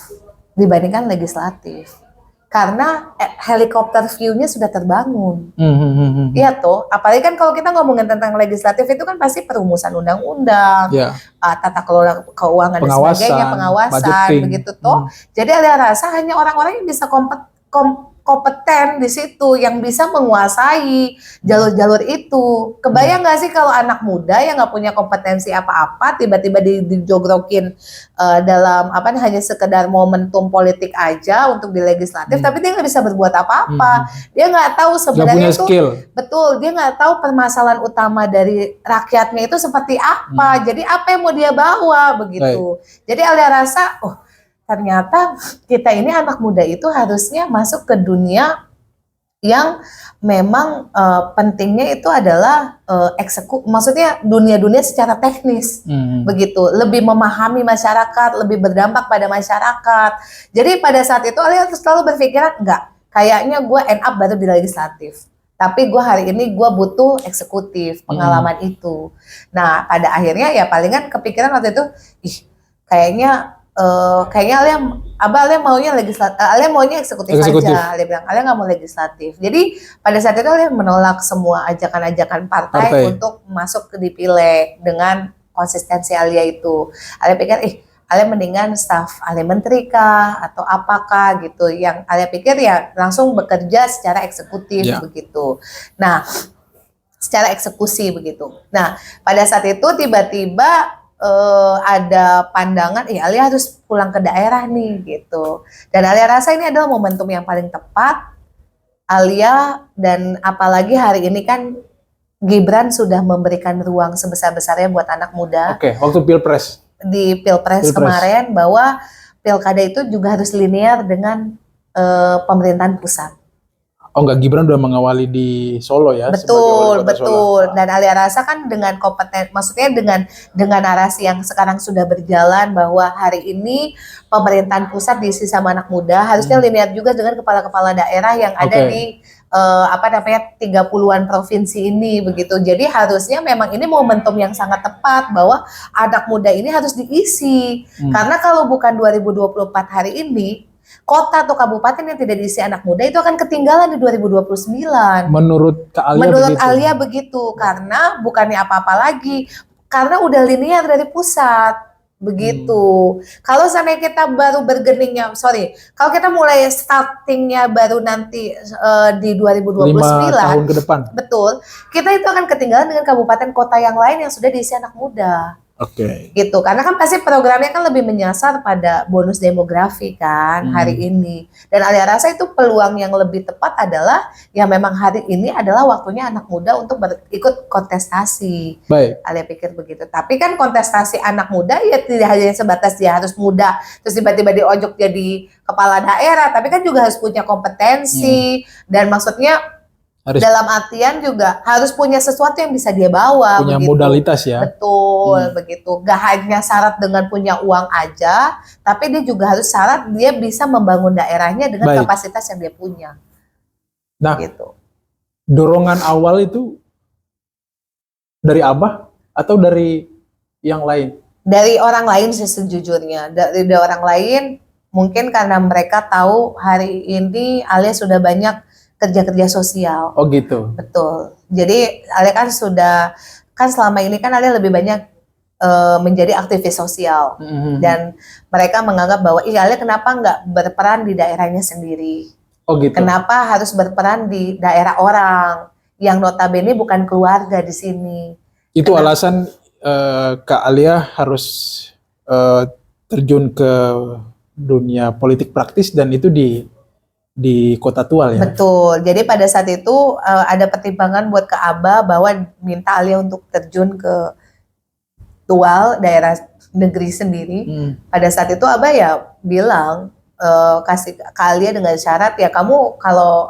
dibandingkan legislatif. karena helikopter view-nya sudah terbangun. Hmm. Iya toh, apalagi kan kalau kita ngomongin tentang legislatif itu kan pasti perumusan undang-undang, Ya, tata kelola keuangan dan pengawasan, sebagainya, pengawasan, budgeting. begitu toh. Jadi ada rasa hanya orang-orang yang bisa kompeten di situ, yang bisa menguasai jalur-jalur itu. Kebayang nggak sih kalau anak muda yang nggak punya kompetensi apa-apa, tiba-tiba dijogrokin dalam apa hanya sekedar momentum politik aja untuk di legislatif, tapi dia nggak bisa berbuat apa-apa. Dia nggak tahu Nggak sebenarnya punya itu skill. betul, dia nggak tahu permasalahan utama dari rakyatnya itu seperti apa. Jadi apa yang mau dia bawa begitu. Jadi Alia rasa, oh ternyata kita ini anak muda itu harusnya masuk ke dunia yang memang pentingnya itu adalah maksudnya dunia-dunia secara teknis begitu, lebih memahami masyarakat, lebih berdampak pada masyarakat. Jadi pada saat itu Alia selalu berpikiran enggak, kayaknya gue end up baru di legislatif. Tapi gue hari ini gue butuh eksekutif, pengalaman itu. Nah pada akhirnya ya palingan kepikiran waktu itu, kayaknya Alia maunya Alia maunya eksekutif aja. Alia bilang Alia nggak mau legislatif. Jadi pada saat itu Alia menolak semua ajakan-ajakan partai untuk masuk ke Dipilek dengan konsistensi Alia itu. Alia pikir Alia mendingan staf Alia menteri kah atau apakah gitu. Yang Alia pikir ya langsung bekerja secara eksekutif begitu. Nah secara eksekusi begitu. Nah pada saat itu tiba-tiba ada pandangan, Alia harus pulang ke daerah nih gitu. Dan Alia rasa ini adalah momentum yang paling tepat. Alia dan apalagi hari ini kan Gibran sudah memberikan ruang sebesar-besarnya buat anak muda. Oke, waktu pilpres. Di pilpres kemarin bahwa pilkada itu juga harus linear dengan pemerintahan pusat. Oh enggak, Gibran udah mengawali di Solo ya? Betul. Dan Alia rasa kan dengan kompeten, maksudnya dengan narasi yang sekarang sudah berjalan bahwa hari ini pemerintahan pusat diisi sama anak muda, harusnya linear juga dengan kepala-kepala daerah yang ada di 30-an provinsi ini begitu. Jadi harusnya memang ini momentum yang sangat tepat bahwa anak muda ini harus diisi. Karena kalau bukan 2024 hari ini, kota atau kabupaten yang tidak diisi anak muda itu akan ketinggalan di 2029. Menurut Kak Alia Menurut Alia begitu, karena bukannya apa-apa lagi, karena udah linear dari pusat begitu. Kalau sampai kita baru bergeningnya, kalau kita mulai startingnya baru nanti di 2029, 5 tahun ke depan. Betul, kita itu akan ketinggalan dengan kabupaten kota yang lain yang sudah diisi anak muda. Gitu, karena kan pasti programnya kan lebih menyasar pada bonus demografi kan hari ini. Dan Alia rasa itu peluang yang lebih tepat adalah ya memang hari ini adalah waktunya anak muda untuk ikut kontestasi. Alia pikir begitu. Tapi kan kontestasi anak muda ya tidak hanya sebatas dia harus muda terus tiba-tiba diojok jadi kepala daerah, tapi kan juga harus punya kompetensi dan maksudnya dalam artian juga harus punya sesuatu yang bisa dia bawa. Punya begitu. Modalitas ya. Betul, begitu. Gak hanya syarat dengan punya uang aja, tapi dia juga harus syarat dia bisa membangun daerahnya dengan kapasitas yang dia punya. Nah, gitu. Dorongan awal itu dari Abah atau dari yang lain? Dari orang lain sih sejujurnya. Dari orang lain, mungkin karena mereka tahu hari ini Alia sudah banyak kerja-kerja sosial. Oh gitu. Betul. Jadi Alia kan selama ini kan Alia lebih banyak menjadi aktivis sosial dan mereka menganggap bahwa Alia kenapa nggak berperan di daerahnya sendiri? Oh gitu. Kenapa harus berperan di daerah orang yang notabene bukan keluarga di sini? Itu alasan Kak Alia harus terjun ke dunia politik praktis dan itu di Kota Tual ya? Betul, jadi pada saat itu ada pertimbangan buat ke Abah bahwa minta Alia untuk terjun ke Tual, daerah negeri sendiri. Pada saat itu Abah ya bilang kasih ke Alia dengan syarat ya kamu kalau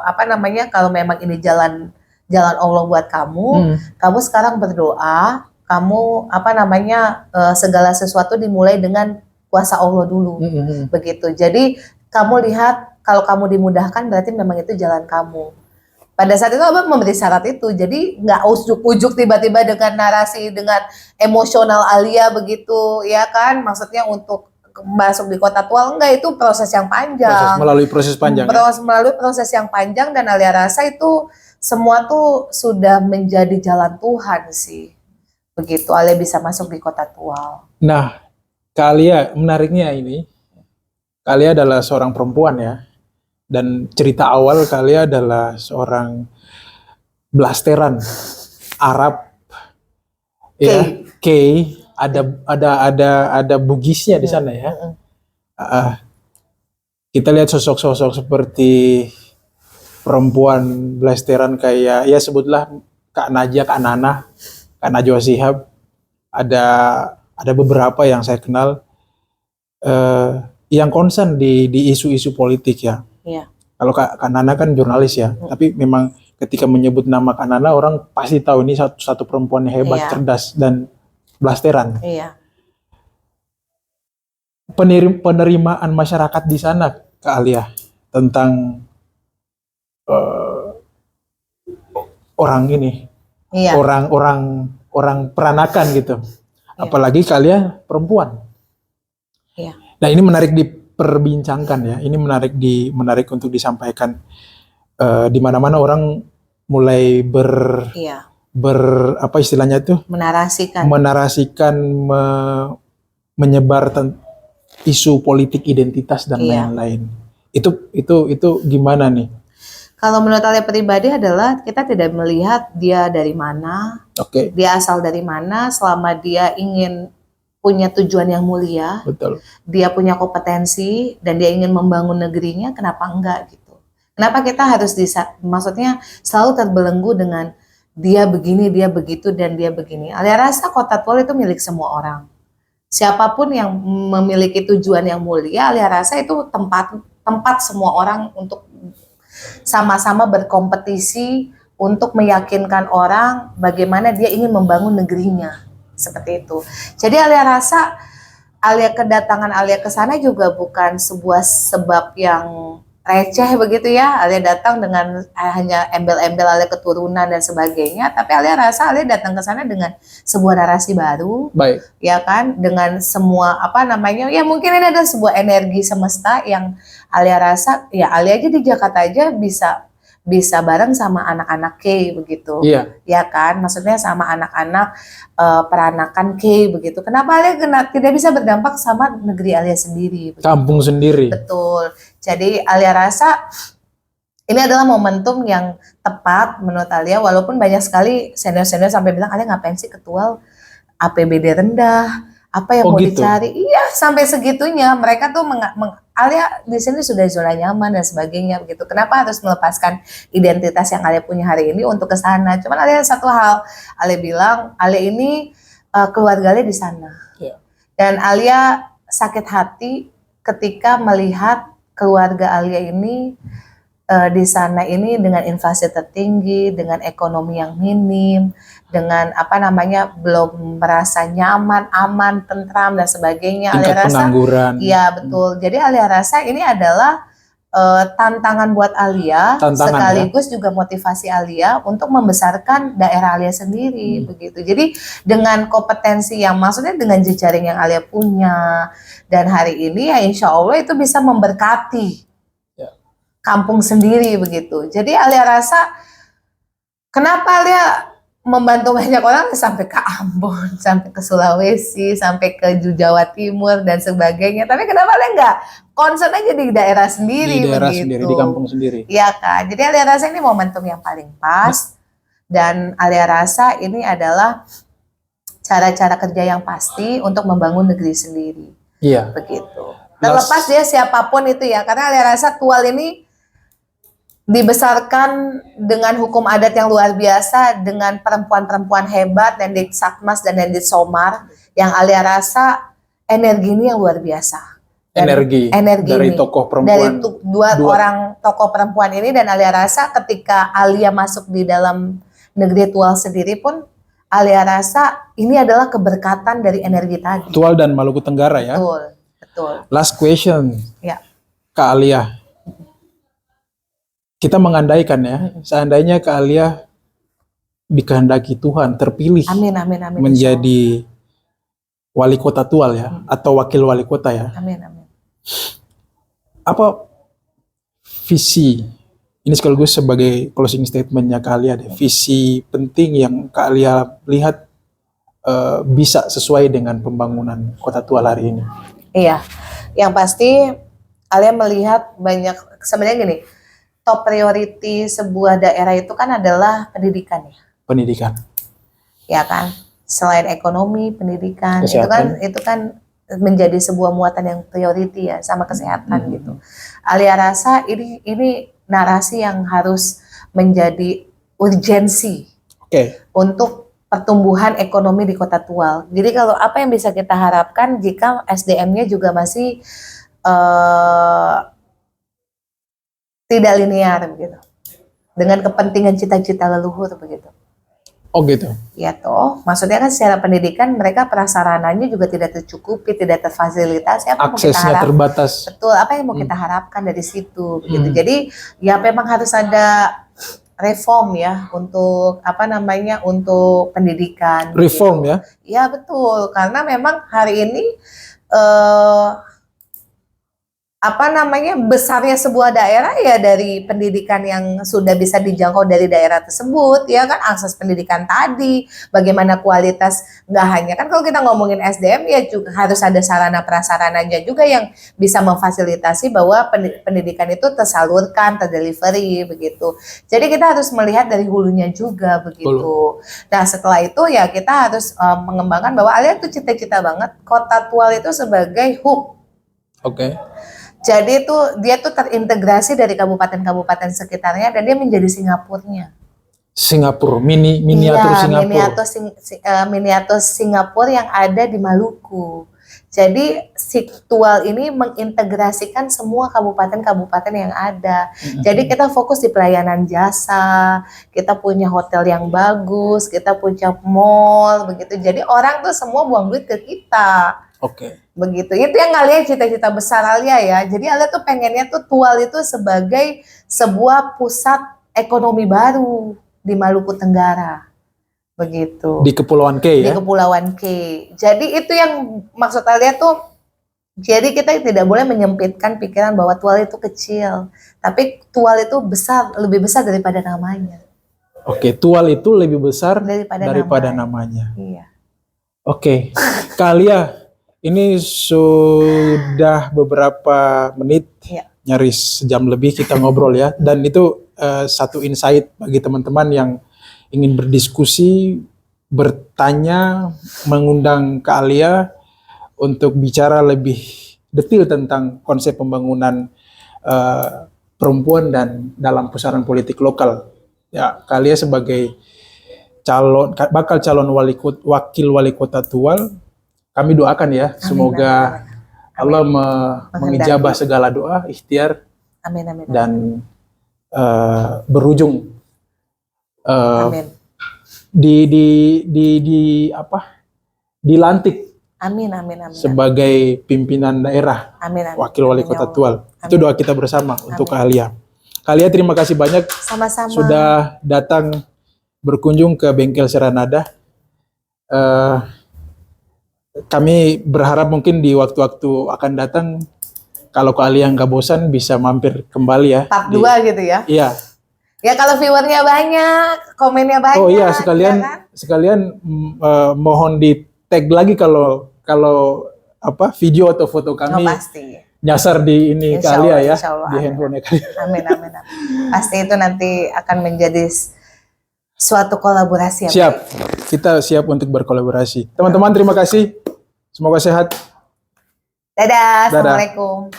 kalau memang ini jalan Allah buat kamu, kamu sekarang berdoa, kamu segala sesuatu dimulai dengan kuasa Allah dulu, begitu. Jadi kamu lihat kalau kamu dimudahkan berarti memang itu jalan kamu. Pada saat itu Abah memberi syarat itu, jadi nggak ujuk-ujuk tiba-tiba dengan narasi, dengan emosional Alia begitu, ya kan? Maksudnya untuk masuk di kota tua, enggak, itu proses yang panjang. Melalui proses panjang ya? Melalui proses yang panjang, dan Alia rasa itu semua tuh sudah menjadi jalan Tuhan sih. Begitu Alia bisa masuk di kota tua. Nah, Kak Alia, menariknya ini, Kak Alia adalah seorang perempuan ya, dan cerita awal Kak Alia adalah seorang blasteran Arab, ya, K, ada Bugisnya di sana ya. Kita lihat sosok-sosok seperti perempuan blasteran kayak, ya sebutlah Kak Najwa, Kak Nana, Kak Najwa Shihab, ada beberapa yang saya kenal yang concern di isu-isu politik ya. Iya. Kalau Kak Nana kan jurnalis ya, tapi memang ketika menyebut nama Kak Nana, orang pasti tahu ini satu perempuan yang hebat, cerdas, dan blasteran. Iya. Penerimaan masyarakat di sana, Kak Alia, tentang orang ini, orang peranakan gitu. Apalagi Kak Alia perempuan. Iya. Nah, ini menarik diperbincangkan ya. Ini menarik untuk disampaikan. Di mana-mana orang mulai apa istilahnya itu? Menarasikan, menyebar isu politik identitas dan lain-lain. Itu gimana nih? Kalau menurut Alia pribadi adalah kita tidak melihat dia dari mana, dia asal dari mana, selama dia ingin punya tujuan yang mulia, betul, dia punya kompetensi dan dia ingin membangun negerinya, kenapa enggak gitu? Kenapa kita harus maksudnya selalu terbelenggu dengan dia begini, dia begitu, dan dia begini? Alia rasa kota tua itu milik semua orang. Siapapun yang memiliki tujuan yang mulia, Alia rasa itu tempat semua orang untuk sama-sama berkompetisi untuk meyakinkan orang bagaimana dia ingin membangun negerinya, seperti itu. Jadi Alia rasa kedatangan Alia ke sana juga bukan sebuah sebab yang receh begitu ya. Alia datang dengan hanya embel-embel Alia keturunan dan sebagainya, tapi Alia rasa Alia datang ke sana dengan sebuah narasi baru. Baik. Ya kan, dengan semua ya mungkin ini ada sebuah energi semesta yang Alia rasa ya Alia aja di Jakarta aja bisa bareng sama anak-anak K begitu. Iya. Ya kan, maksudnya sama anak-anak peranakan K begitu. Kenapa Alia tidak bisa berdampak sama negeri Alia sendiri? Begitu. Kampung sendiri. Betul. Jadi Alia rasa ini adalah momentum yang tepat menurut Alia, walaupun banyak sekali senior-senior sampai bilang Alia ngapain sih ketua APBD rendah, apa yang mau gitu? Dicari? Iya, sampai segitunya mereka tuh Alia di sini sudah zona nyaman dan sebagainya begitu. Kenapa harus melepaskan identitas yang Alia punya hari ini untuk ke sana? Cuman Alia satu hal, Alia bilang Alia ini keluarga Alia di sana. Yeah. Dan Alia sakit hati ketika melihat keluarga Alia ini di sana ini dengan inflasi tertinggi, dengan ekonomi yang minim, dengan belum merasa nyaman, aman, tentram dan sebagainya. Tingkat pengangguran. Iya betul. Jadi Alia rasa ini adalah tantangan buat Alia, sekaligus juga motivasi Alia untuk membesarkan daerah Alia sendiri begitu. Jadi dengan kompetensi yang maksudnya dengan jejaring yang Alia punya, dan hari ini ya insya Allah itu bisa memberkati kampung sendiri begitu. Jadi Alia rasa kenapa Alia membantu banyak orang sampai ke Ambon, sampai ke Sulawesi, sampai ke Jawa Timur dan sebagainya. Tapi kenapa Alia nggak concern aja di daerah sendiri? Di daerah begitu. Sendiri, di kampung sendiri. Iya kan. Jadi Alia rasa ini momentum yang paling pas, dan Alia rasa ini adalah cara-cara kerja yang pasti untuk membangun negeri sendiri. Iya. Begitu. Terlepas dia siapapun itu ya, karena Alia rasa Tual ini dibesarkan dengan hukum adat yang luar biasa, dengan perempuan-perempuan hebat, Nendit Satmas dan Nendit Somar, yang Alia rasa energi ini yang luar biasa. Energi dari tokoh perempuan. Dari dua orang tokoh perempuan ini, dan Alia rasa ketika Alia masuk di dalam negeri Tual sendiri pun, Alia rasa ini adalah keberkatan dari energi tadi. Tual dan Maluku Tenggara ya. Betul. Last question. Ya. Kak Alia. Kita mengandaikan ya, seandainya Kak Alia dikehendaki Tuhan terpilih amin, menjadi wali kota Tual ya, atau wakil wali kota ya. Amin, amin. Apa visi, ini sekaligus sebagai closing statementnya Kak Alia deh, visi penting yang Kak Alia lihat bisa sesuai dengan pembangunan kota Tual hari ini? Iya, yang pasti Alia melihat banyak, sebenarnya gini, top priority sebuah daerah itu kan adalah pendidikan ya. Pendidikan. Ya kan? Selain ekonomi, pendidikan, Kesehatan. itu kan menjadi sebuah muatan yang priority ya, sama kesehatan gitu. Alia rasa ini narasi yang harus menjadi urgensi untuk pertumbuhan ekonomi di Kota Tual. Jadi kalau apa yang bisa kita harapkan jika SDM-nya juga masih tidak linear begitu, dengan kepentingan cita-cita leluhur begitu. Oh gitu. Ya toh, maksudnya kan secara pendidikan mereka prasarananya juga tidak tercukupi, tidak terfasilitasi. Apa yang mau kita Aksesnya terbatas. Betul, apa yang mau kita harapkan dari situ begitu. Jadi ya memang harus ada reform ya untuk untuk pendidikan. Reform gitu. ya? Ya betul, karena memang hari ini besarnya sebuah daerah ya dari pendidikan yang sudah bisa dijangkau dari daerah tersebut, ya kan, akses pendidikan tadi, bagaimana kualitas, nggak hanya kan kalau kita ngomongin SDM ya juga harus ada sarana prasarananya juga yang bisa memfasilitasi bahwa pendidikan itu tersalurkan, terdelivery begitu. Jadi kita harus melihat dari hulunya juga begitu. Nah setelah itu ya kita harus mengembangkan bahwa Alia itu cita-cita banget Kota Tual itu sebagai hub. Jadi dia tuh terintegrasi dari kabupaten-kabupaten sekitarnya dan dia menjadi Singapurnya. Singapura, miniatur Singapura. Miniatur Singapura yang ada di Maluku. Jadi si Tual ini mengintegrasikan semua kabupaten-kabupaten yang ada. Jadi kita fokus di pelayanan jasa, kita punya hotel yang bagus, kita punya mall begitu. Jadi orang tuh semua buang duit ke kita. Begitu, itu yang Alia cita-cita besar Alia ya. Jadi Alia tuh pengennya tuh Tual itu sebagai sebuah pusat ekonomi baru di Maluku Tenggara, begitu. Di Kepulauan K ya? Di Kepulauan K. Jadi itu yang maksud Alia tuh. Jadi kita tidak boleh menyempitkan pikiran bahwa Tual itu kecil, tapi Tual itu besar, lebih besar daripada namanya. Tual itu lebih besar daripada namanya. Iya. Kak Alia, ini sudah beberapa menit, nyaris sejam lebih kita ngobrol ya. Dan itu satu insight bagi teman-teman yang ingin berdiskusi, bertanya, mengundang Kak Alia untuk bicara lebih detail tentang konsep pembangunan perempuan dan dalam pusaran politik lokal. Ya, Kak Alia sebagai bakal calon wakil wali kota Tual, kami doakan ya, semoga Allah mengijabah segala doa, ikhtiar, dan berujung dilantik sebagai pimpinan daerah, wakil wali kota Tual. Itu doa kita bersama untuk Kak Alia. Kak Alia, terima kasih banyak sudah datang berkunjung ke Bengkel Seranada. Kami berharap mungkin di waktu-waktu akan datang, kalau Kak Alia nggak bosan bisa mampir kembali ya. Part 2 gitu ya? Iya. Ya kalau viewernya banyak, komennya banyak. Oh iya, sekalian mohon di tag lagi kalau video atau foto kami pasti nyasar di ini Kak Alia ya, di handphone Kak Alia. Amin. Pasti itu nanti akan menjadi suatu kolaborasi. Siap, kita siap untuk berkolaborasi. Teman-teman terima kasih, semoga sehat. Dadah. Assalamualaikum.